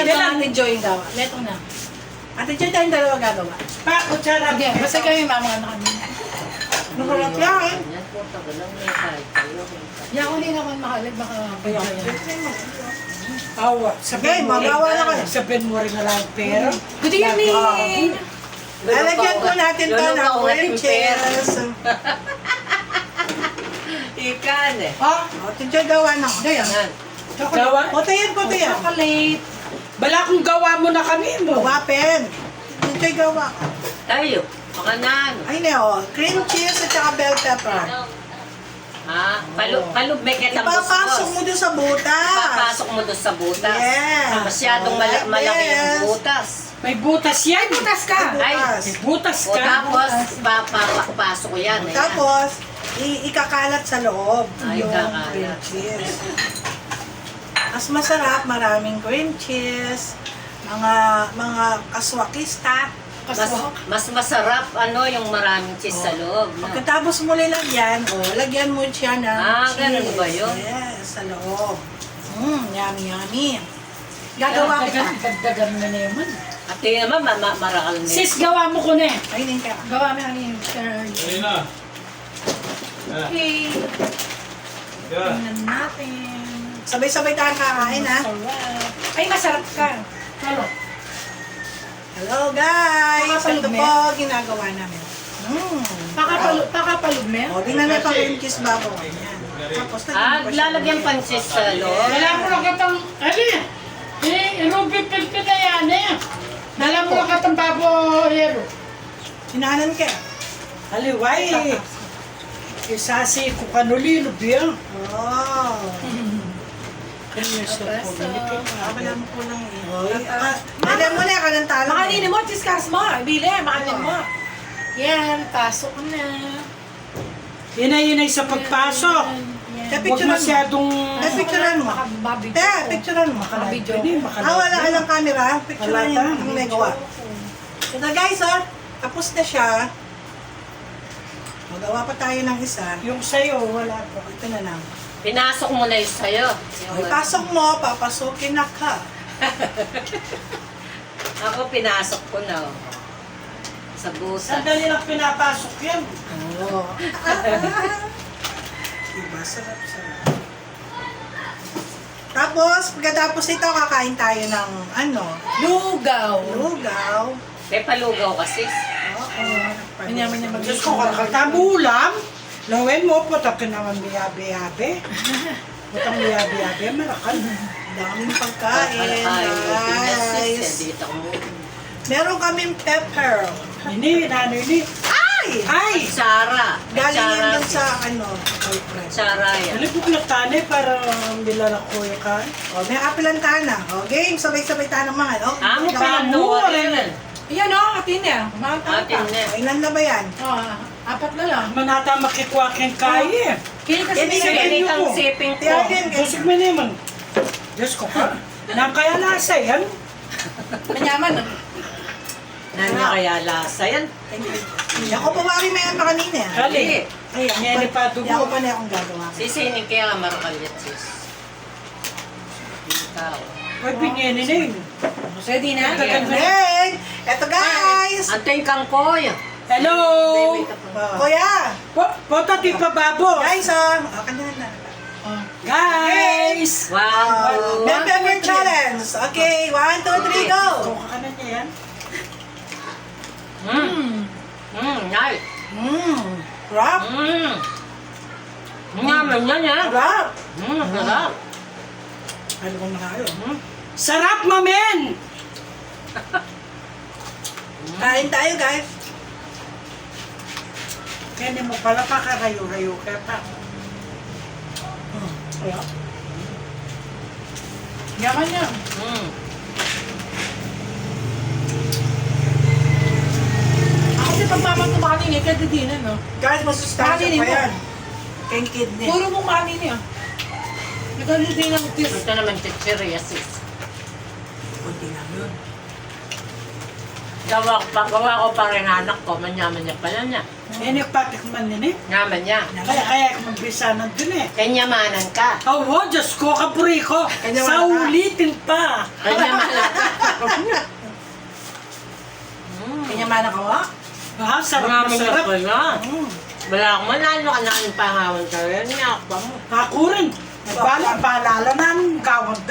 Ito na Ate Joy yung gawa. Leto na. Ate Joy tayong dalawa gagawa. Kutsara. Sige, basta kayo yung mama na kami. Nakulap yan. Yan po, tagal lang may kahit kayo. Yan, kung hindi naman makalit, baka kaya yan. Awa. Sabihin mo, magawa na kayo. sabihin mo rin na lang pero. Good evening! Lalagyan po natin to ng cream cheese. Ikan eh. Oh, Ate Joy gawa na. Joy, yan. Gawa? Puto yan, puto yan. Chocolate. Bala kung gawa mo na kami mo. Gawa, pen. Ate Joy gawa. Tayo. Makanan. Ay, na, oh. Cream cheese at saka bell pepper. Ha? Palub may kitang Ipapasok mo doon sa butas. Papasok mo doon sa butas. Yes. Masyadong malaki yung butas. May butas yan. Butas ka. Ay. May butas O ka. tapos, papasok ko yan. Ayan. Tapos, ikakalat sa loob Ay, yung ikakalat. cream cheese. Mas masarap, maraming cream cheese, mga kaswakista. Mas masarap yung maraming cheese sa loob. No? Pagkatapos mo lagyan, lagyan mo siya ng cheese. Ganun ba yun? Yes, sa loob. Yummy, yummy. Gagawa kita. Dagdagan na naman. At yun naman, marakal na. Sis, gawa mo ko na. Ayun ka. Gawa mo yung Ayun na. Okay. Yeah. Tingnan natin. Sabay-sabay tayo kakain, ha? Masarap. Ay, masarap ka. Hello, guys! Pakapalog Ito mo po, ginagawa namin. Pakapalog mo yan? O, di na may pang-cream cheese bago. Ayan. Tapos, Lalagyan pang cheese sa loob. Wala mo lang katang, Ruby Pilpil na yan Dala mo lang katang babo hero. Sinahanan ka. Aliway. Isasi ko kanulino biya. Oh. Kanya sa Wala mo po lang eh. Alam mo na, kanang talo. Makanin mo, discuss mo. Bili, makanin mo. Yan, pasok na. Inay sa pagpasok. Kaya Huwag picturean mo. masyadong... Kaya picturean mo. Makababidyo Kaya picturean mo. Makabidyo Pwede, ko. makalala. Wala ka ng camera. Picturean Wala yung may gawa. Ito guys, tapos na siya. Magawa pa tayo ng isa. Yung sa'yo, wala pa. Ito na lang. Pinasok mo na yung sayo. Ay, pasok mo, papasukin na ka. Ako pinasok ko na. Sa busa. Sandali lang pinapasok yan. Oo. Diba, sarap. Tapos, pagkatapos ito, kakain tayo ng Lugaw. lugaw. May palugaw kasi. Oo. Manyaman niya Diyos ko, kakatamulam. Lawin mo po, tapos naman biyabe-yabe. Butang biyabe-yabe, marakal. Daming pagkain, guys. Dito mo. Meron kaming pepper. Ini, nanay ni. Ay! Ay! Sara. Galing yan dun sa boyfriend. Sara yan. Alipog na tanay para bilala ko yung kain. O, may apilantana. O, game, sabay-sabay tayo ng mga. O, Amo pa lang Kamu, rin. Yan o, atin niya. Kumakanta Atin ka. na. Ilan na ba yan? Apat na lang. Manata makikuha kang kaya. Kaya kasi Yan, nila yan. Ganit ang siping ko. Tiyan din, Busog mo naman. Diyos ko ka. Nakaya nasa yan. manyaman. Nanya kaya lasa yan. Thank you. Ako pa wari may pa kanina. Kali. Ay, Ngayon pa Hindi ako dugo. pa na akong gagawa. Sisinig kaya ka marakalyat sis. Ikaw. Ay, binyenin na yun. Ready na? Hey! Eto guys! Anting kang koy. Hello! Kuya! Pota di pa babo. Guys, kanya na. Guys! Wow. Bell pepper challenge. Okay, 1, 2, 3, go! Kuha ka na niya yan. Nice. Rap! Naman yan yan. Rap! Sarap. Ano kung nakayo? Sarap, mamen! Kain tayo guys. Kaya mo pala pa karayo-rayo ka pa. Wala. Yaman niya. Ako si pagmamang kumanin eh, kaya di na, no? Guys, masustansya Kainin pa mo. yan. Kaya kidney. Puro mong kanin niya. Nagalitin ng tis. Ito naman chichirya sis. Kunti lang yun. Gawa ko pa rin anak ko. Manyaman niya pala niya. Yan yung patikman nila eh. Naman niya. Kaya magbisanan dun eh. Kanyamanan ka. Oo, Diyos ko, kapuri ko. Kanya Sa wala ka. ulitin pa. Kanyamanan ka. Kanya man ako, ha? Ah, sarap na Marami na sarap. pala. Mm. Wala akong manalo ka na ng pangawan ka rin. Yakpa mo. Ako rin. Paalala namin, gawag